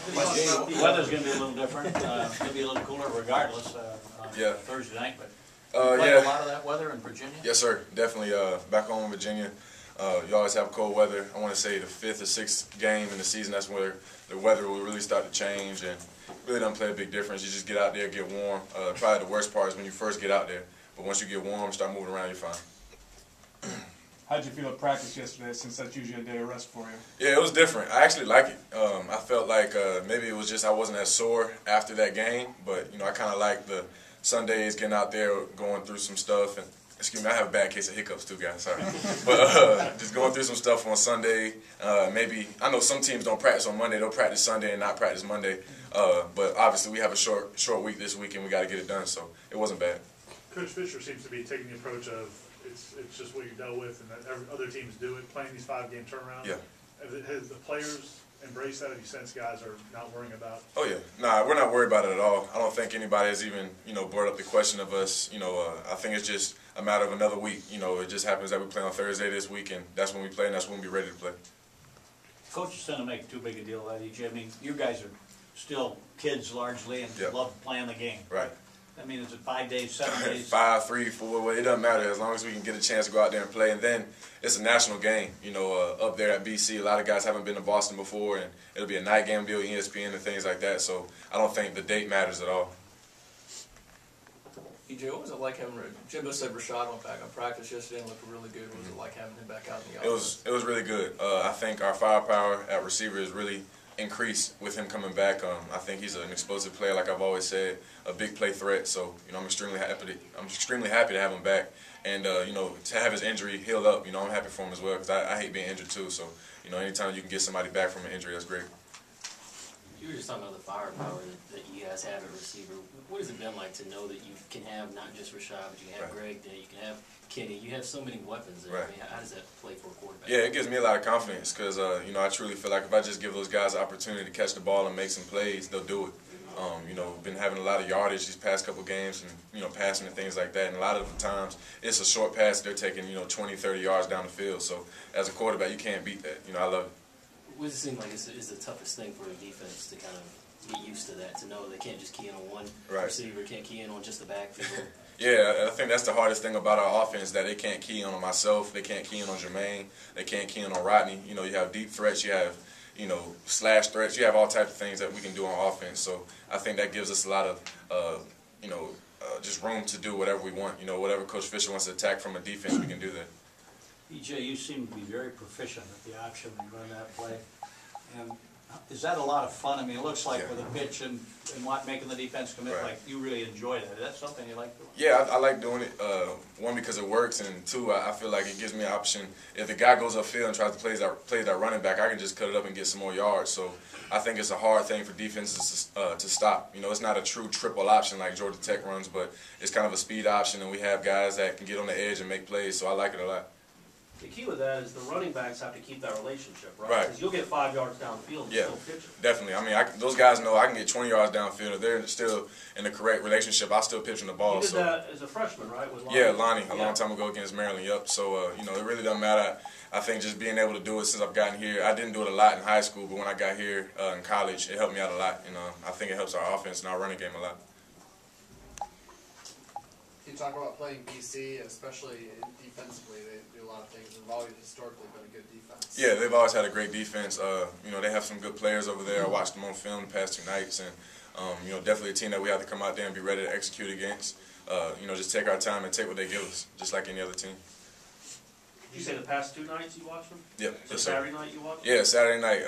The weather's going to be a little different. It's going to be a little cooler regardless on Thursday night. But you play a lot of that weather in Virginia? Yes, sir. Definitely. Back home in Virginia, you always have cold weather. I want to say the 5th or 6th game in the season, that's where the weather will really start to change, and really doesn't play a big difference. You just get out there, get warm. Probably the worst part is when you first get out there. But once you get warm, start moving around, you're fine. How'd you feel at practice yesterday, since that's usually a day of rest for you? Yeah, it was different. I actually like it. I felt like maybe it was just I wasn't as sore after that game, but I kind of like the Sundays getting out there, going through some stuff. And excuse me, I have a bad case of hiccups too, guys. Sorry, but just going through some stuff on Sunday. Maybe I know some teams don't practice on Monday; they'll practice Sunday and not practice Monday. But obviously, we have a short week this week, and we got to get it done. So it wasn't bad. Coach Fisher seems to be taking the approach of it's just what you dealt with, and that other teams do it, playing these 5-game turnarounds. Yeah. Has the players embraced that? Have you sense guys are not worrying about? Oh yeah, nah, we're not worried about it at all. I don't think anybody has even brought up the question of us. I think it's just a matter of another week. It just happens that we play on Thursday this week, and that's when we play, and that's when we'll be ready to play. Coaches tend to make too big a deal of that, EJ. I mean, you guys are still kids largely and love playing the game. Right. I mean, is it 5 days, 7 days? 5, 3, 4, it doesn't matter as long as we can get a chance to go out there and play. And then it's a national game, up there at BC. A lot of guys haven't been to Boston before, and it'll be a night game deal, ESPN and things like that. So I don't think the date matters at all. EJ, what was it like having Jimbo said Rashad went back on practice yesterday and looked really good. What was it like having him back out in the offense? It was really good. I think our firepower at receiver is really increased with him coming back. I think he's an explosive player, like I've always said, a big play threat. So I'm extremely happy to have him back, and to have his injury healed up. I'm happy for him as well, because I hate being injured too. So anytime you can get somebody back from an injury, that's great. You were just talking about the firepower that you guys have at receiver. What has it been like to know that you can have not just Rashad, but you can have Greg, that you can have Kenny? You have so many weapons there. Right. I mean, how does that play for a quarterback? Yeah, it gives me a lot of confidence, because I truly feel like if I just give those guys the opportunity to catch the ball and make some plays, they'll do it. Been having a lot of yardage these past couple games, and passing and things like that. And a lot of the times it's a short pass, they're taking 20, 30 yards down the field. So as a quarterback, you can't beat that. I love it. What does it seem like is the toughest thing for a defense to kind of get used to that, to know they can't just key in on one receiver, can't key in on just the backfield? Yeah, I think that's the hardest thing about our offense, that they can't key in on myself, they can't key in on Jermaine, they can't key in on Rodney. You have deep threats, you have slash threats, you have all types of things that we can do on offense. So I think that gives us a lot of just room to do whatever we want. Whatever Coach Fisher wants to attack from a defense, we can do that. EJ, you seem to be very proficient at the option and run that play. And is that a lot of fun? I mean, it looks like with a pitch and making the defense commit, like you really enjoy that. Is that something you like doing? Yeah, I like doing it. One, because it works, and two, I feel like it gives me an option. If the guy goes upfield and tries to play that running back, I can just cut it up and get some more yards. So I think it's a hard thing for defenses to stop. It's not a true triple option like Georgia Tech runs, but it's kind of a speed option, and we have guys that can get on the edge and make plays. So I like it a lot. The key with that is the running backs have to keep that relationship, right? Right. Because you'll get 5 yards downfield and still pitch it. Definitely. I mean, those guys know I can get 20 yards downfield. If they're still in the correct relationship, I'll still pitch them the ball. You did that as a freshman, right? With Lonnie? Yeah, Lonnie, a long time ago against Maryland, yep. So, it really doesn't matter. I think just being able to do it since I've gotten here. I didn't do it a lot in high school, but when I got here in college, it helped me out a lot. I think it helps our offense and our running game a lot. You talk about playing BC, especially defensively. They do a lot of things. They've always historically been a good defense. Yeah, they've always had a great defense. They have some good players over there. I watched them on film the past 2 nights, and definitely a team that we have to come out there and be ready to execute against. Just take our time and take what they give us, just like any other team. Did you say the past 2 nights you watched them? Yep. So Saturday night you watched them? Yeah, Saturday night.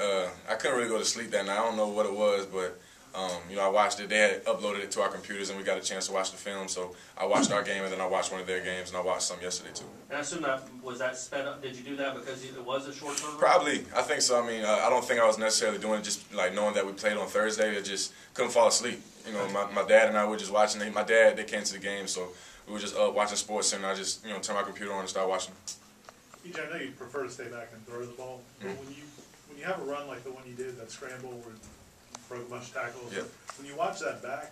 I couldn't really go to sleep that night. I don't know what it was, but I watched it. They had uploaded it to our computers, and we got a chance to watch the film. So I watched our game, and then I watched one of their games, and I watched some yesterday too. And I assume was that sped up? Did you do that because it was a short turnaround? Probably. I think so. I mean, I don't think I was necessarily doing it just like knowing that we played on Thursday. I just couldn't fall asleep. My dad and I were just watching it. My dad, they came to the game, so we were just up watching Sports Center. I just turn my computer on and start watching. EJ, I know you prefer to stay back and throw the ball, but when you have a run like the one you did, that scramble where you broke a bunch of tackles, when you watch that back,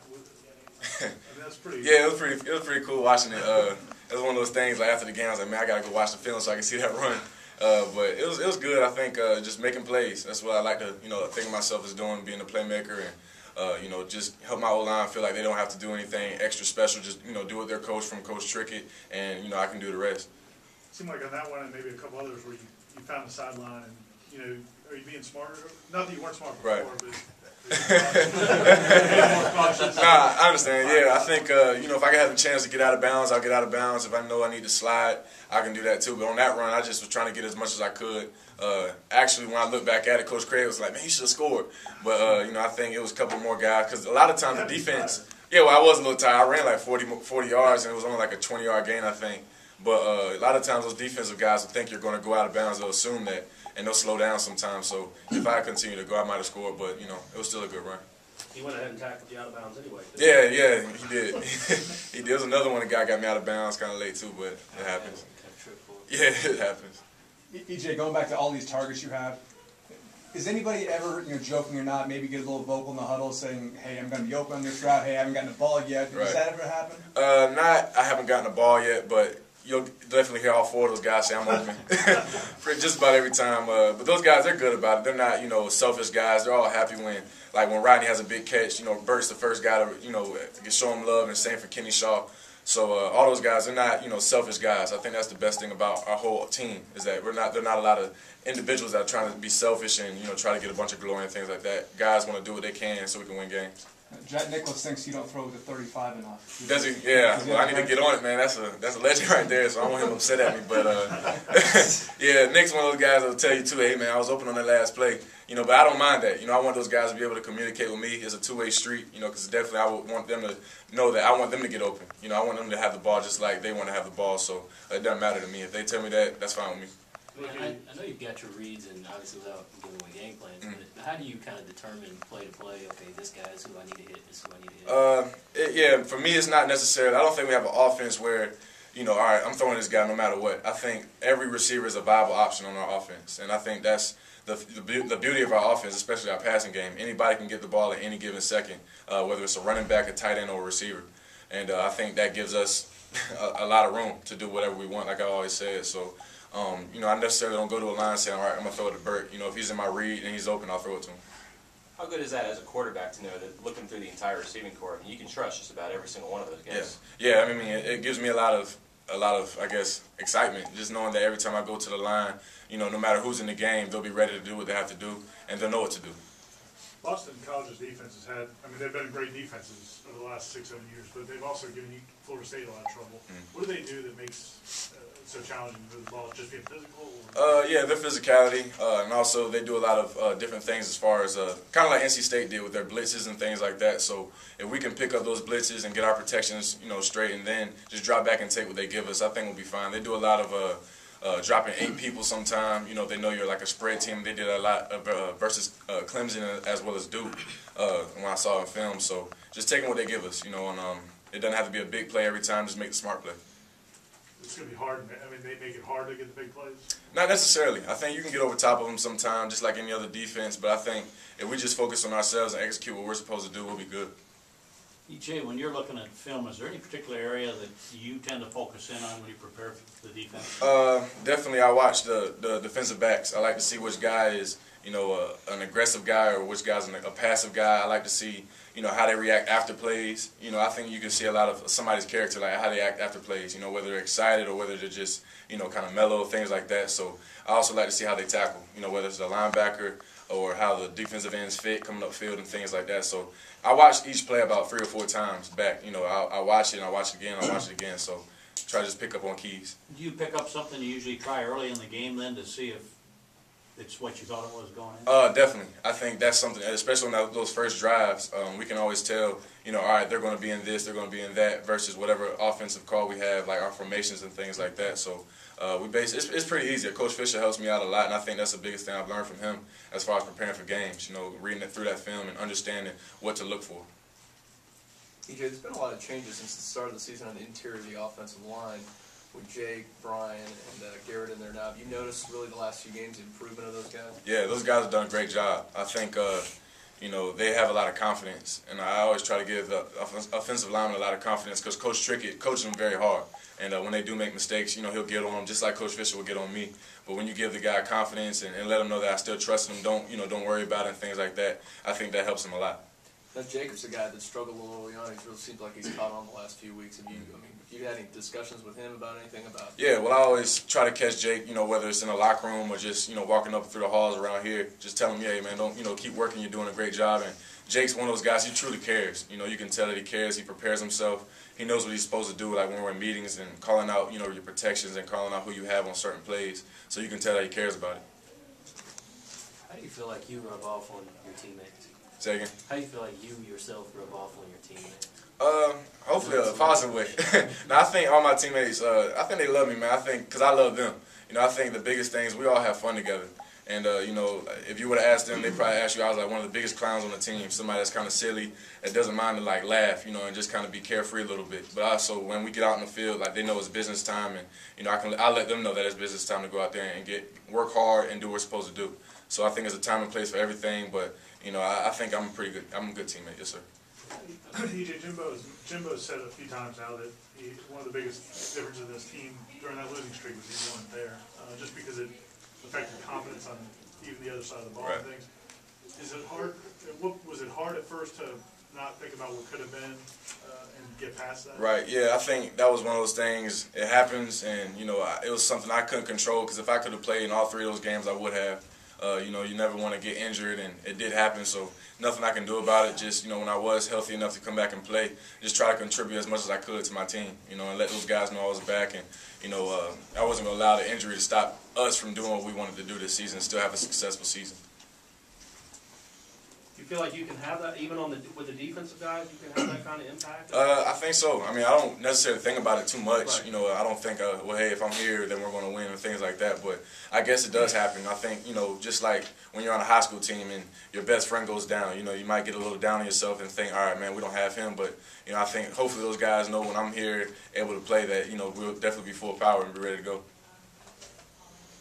I mean, that's pretty. Yeah, it was pretty cool watching it. It was one of those things like after the game, I was like, man, I gotta go watch the film so I can see that run. But it it was good. I think just making plays. That's what I like to, think of myself as doing, being a playmaker, and just help my O-line feel like they don't have to do anything extra special. Just do what their coach from Coach Trickett, and I can do the rest. It seemed like on that one and maybe a couple others where you found the sideline and are you being smarter? Not that you weren't smart before, Right. but. Nah, I understand. Yeah, I think if I can have the chance to get out of bounds, I'll get out of bounds. If I know I need to slide, I can do that too. But on that run, I just was trying to get as much as I could. Actually, when I look back at it, Coach Craig was like, "Man, you should have scored." But I think it was a couple more guys because a lot of times the defense. Yeah, well, I was a little tired. I ran like 40 yards, and it was only like a 20-yard gain, I think. But a lot of times those defensive guys will think you're going to go out of bounds. They'll assume that, and they'll slow down sometimes. So if I continue to go, I might have scored. But it was still a good run. He went ahead and tackled you out of bounds anyway. Yeah, he did. He did. There was another one, the guy got me out of bounds kind of late too, but it happens. Yeah, it happens. EJ, going back to all these targets you have, is anybody ever, joking or not, maybe get a little vocal in the huddle saying, "Hey, I'm going to be open on this route. Hey, I haven't gotten the ball yet." Right. Does that ever happen? I haven't gotten the ball yet, but you'll definitely hear all four of those guys say I'm open. Just about every time. But those guys, they're good about it. They're not, selfish guys. They're all happy when Rodney has a big catch. Bert's the first guy to show him love, and same for Kenny Shaw. So all those guys, they're not, selfish guys. I think that's the best thing about our whole team is that they're not a lot of individuals that are trying to be selfish and, try to get a bunch of glory and things like that. Guys want to do what they can so we can win games. Jack Nicklaus thinks you don't throw the 35 enough. Does he? Yeah. Well, I need to get on it, man. That's a legend right there. So I don't want him upset at me. But yeah, Nick's one of those guys that'll tell you too. Hey, man, I was open on that last play. But I don't mind that. I want those guys to be able to communicate with me. It's a two-way street. Because definitely I would want them to know that I want them to get open. I want them to have the ball just like they want to have the ball. So it doesn't matter to me. If they tell me that, that's fine with me. I know you've got your reads, and obviously without giving away game plans, but how do you kind of determine play to play? Okay, this guy is who I need to hit. This is who I need to hit. Yeah, for me, it's not necessarily. I don't think we have an offense where, all right, I'm throwing this guy no matter what. I think every receiver is a viable option on our offense, and I think that's the beauty of our offense, especially our passing game. Anybody can get the ball at any given second, whether it's a running back, a tight end, or a receiver, and I think that gives us a lot of room to do whatever we want, like I always said. So. I necessarily don't go to a line saying, all right, I'm going to throw it to Bert. If he's in my read and he's open, I'll throw it to him. How good is that as a quarterback to know that looking through the entire receiving corps, you can trust just about every single one of those guys? Yeah. I mean, it gives me a lot of, I guess, excitement, just knowing that every time I go to the line, no matter who's in the game, they'll be ready to do what they have to do, and they'll know what to do. Boston College's defense has they've been great defenses over the last 6-7 years, but they've also given Florida State a lot of trouble. What do they do that makes so challenging to move the ball? Just being physical? Yeah, their physicality, and also they do a lot of different things as far as kind of like NC State did with their blitzes and things like that. So if we can pick up those blitzes and get our protections, straight, and then just drop back and take what they give us, I think we'll be fine. They do a lot of dropping 8 people sometime. They know you're like a spread team. They did a lot of, versus Clemson as well as Duke when I saw it in film. So just taking what they give us, and it doesn't have to be a big play every time. Just make the smart play. It's going to be hard. They make it hard to get the big plays? Not necessarily. I think you can get over top of them sometimes, just like any other defense. But I think if we just focus on ourselves and execute what we're supposed to do, we'll be good. EJ, when you're looking at film, is there any particular area that you tend to focus in on when you prepare for the defense? Definitely, I watch the defensive backs. I like to see which guy is, an aggressive guy or which guy's a passive guy. I like to see, how they react after plays. I think you can see a lot of somebody's character, like how they act after plays. Whether they're excited or whether they're just, kind of mellow, things like that. So I also like to see how they tackle. Whether it's a linebacker or how the defensive ends fit coming upfield and things like that. So I watch each play about 3 or 4 times back. I watch it and I watch it again, I watch it again. So try to just pick up on keys. Do you pick up something you usually try early in the game then to see if it's what you thought it was going in? Definitely. I think that's something, especially on those first drives, we can always tell, all right, they're going to be in this, they're going to be in that, versus whatever offensive call we have, like our formations and things like that. So it's pretty easy. Coach Fisher helps me out a lot, and I think that's the biggest thing I've learned from him as far as preparing for games, reading it through that film and understanding what to look for. EJ, there's been a lot of changes since the start of the season on the interior of the offensive line with Jake, Brian, and Garrett in there now. Have you noticed really the last few games the improvement of those guys? Yeah, those guys have done a great job. I think, you know, they have a lot of confidence. And I always try to give the offensive linemen a lot of confidence because Coach Trickett coaches them very hard. And when they do make mistakes, you know, he'll get on them just like Coach Fisher will get on me. But when you give the guy confidence and let him know that I still trust him, don't worry about it and things like that, I think that helps him a lot. Now Jacob's a guy that struggled a little early on. It really seems like he's caught on the last few weeks. Have you had any discussions with him about anything about? Yeah, well, I always try to catch Jake, you know, whether it's in the locker room or just, you know, walking up through the halls around here. Just tell him, yeah, man, don't, you know, keep working. You're doing a great job. And Jake's one of those guys. He truly cares. You know, you can tell that he cares. He prepares himself. He knows what he's supposed to do. Like when we're in meetings and calling out, you know, your protections and calling out who you have on certain plays. So you can tell that he cares about it. How do you feel like you rub off on your teammates? Say again? How do you feel like you yourself rub off on your teammates? Hopefully a positive way. Now, I think all my teammates, I think they love me, man. I think, because I love them. You know, I think the biggest thing is we all have fun together. And, you know, if you would have asked them, they'd probably ask you, I was like one of the biggest clowns on the team, somebody that's kind of silly, that doesn't mind to, like, laugh, you know, and just kind of be carefree a little bit. But also, when we get out in the field, like, they know it's business time, and, you know, I let them know that it's business time to go out there and work hard and do what we're supposed to do. So I think there's a time and place for everything, but, you know, I think I'm a good teammate, yes, sir. EJ, Jimbo said a few times now that one of the biggest differences in this team during that losing streak was he wasn't there, just because it affected confidence on even the other side of the ball and things. Is it hard? Was it hard at first to not think about what could have been and get past that? Right. Yeah, I think that was one of those things. It happens, and you know, it was something I couldn't control because if I could have played in all three of those games, I would have. You know, you never want to get injured, and it did happen, so nothing I can do about it. Just, you know, when I was healthy enough to come back and play, just try to contribute as much as I could to my team, you know, and let those guys know I was back. And, you know, I wasn't going to allow the injury to stop us from doing what we wanted to do this season and still have a successful season. You feel like you can have that, even with the defensive guys, you can have that kind of impact? I think so. I mean, I don't necessarily think about it too much. Right. You know, I don't think, well, hey, if I'm here, then we're going to win and things like that. But I guess it does happen. I think, you know, just like when you're on a high school team and your best friend goes down, you know, you might get a little down on yourself and think, all right, man, we don't have him. But, you know, I think hopefully those guys know when I'm here able to play that, you know, we'll definitely be full power and be ready to go.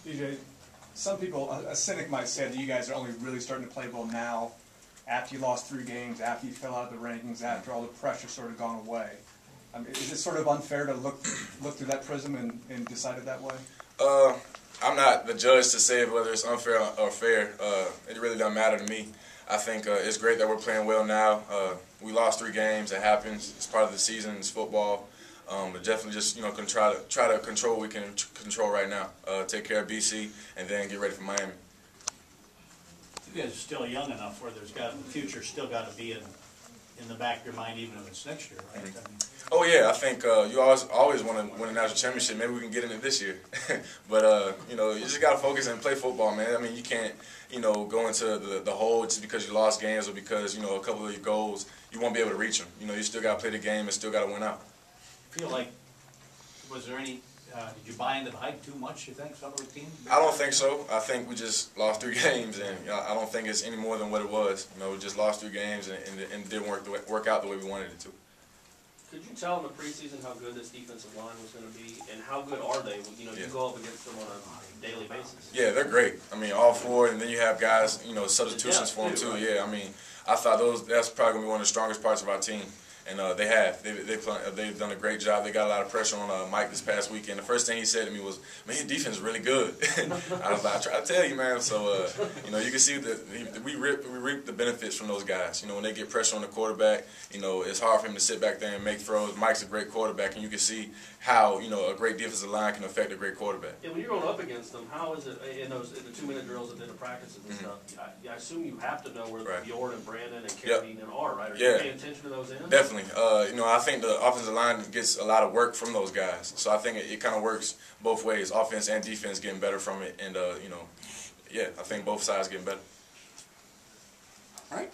EJ, some people, a cynic might say that you guys are only really starting to play well now, after you lost 3 games, after you fell out of the rankings, after all the pressure sort of gone away. I mean, is it sort of unfair to look through that prism and decide it that way? I'm not the judge to say whether it's unfair or fair. It really doesn't matter to me. I think it's great that we're playing well now. We lost 3 games. It happens. It's part of the season. It's football. But definitely just, you know, try to control what we can control right now. Take care of BC and then get ready for Miami. You guys are still young enough where there's got the future still got to be in the back of your mind, even if it's next year, right? Mm-hmm. I mean, oh yeah, I think you always want to win a national championship. Maybe we can get in it this year, but you know, you just got to focus and play football, man. I mean, you can't, you know, go into the hole just because you lost games or because, you know, a couple of your goals you won't be able to reach them. You know, you still got to play the game and still got to win out. feel like, was there any? Did you buy into the hype too much, you think, some of the teams? I don't think so. I think we just lost 3 games, and I don't think it's any more than what it was. You know, we just lost 3 games, and it didn't work out the way we wanted it to. Could you tell in the preseason how good this defensive line was going to be, and how good are they? You know, you go up against them on a daily basis. Yeah, they're great. I mean, all 4, and then you have guys, you know, substitutions for them too. Right? Yeah, I mean, I thought that's probably going to be one of the strongest parts of our team. And they've done a great job. They got a lot of pressure on Mike this past weekend. The first thing he said to me was, "Man, your defense is really good." I was like, "I try to tell you, man." So you know, you can see that we reap the benefits from those guys. You know, when they get pressure on the quarterback, you know, it's hard for him to sit back there and make throws. Mike's a great quarterback, and you can see how, you know, a great defensive line can affect a great quarterback. Yeah, when you're going up against them, how is it in the 2-minute drills and in the practices and stuff? I assume you have to know where Bjorn and Brandon and Carradine are, right? Are you paying attention to those ends? Definitely. You know, I think the offensive line gets a lot of work from those guys. So I think it kind of works both ways, offense and defense getting better from it. And, you know, yeah, I think both sides getting better. All right.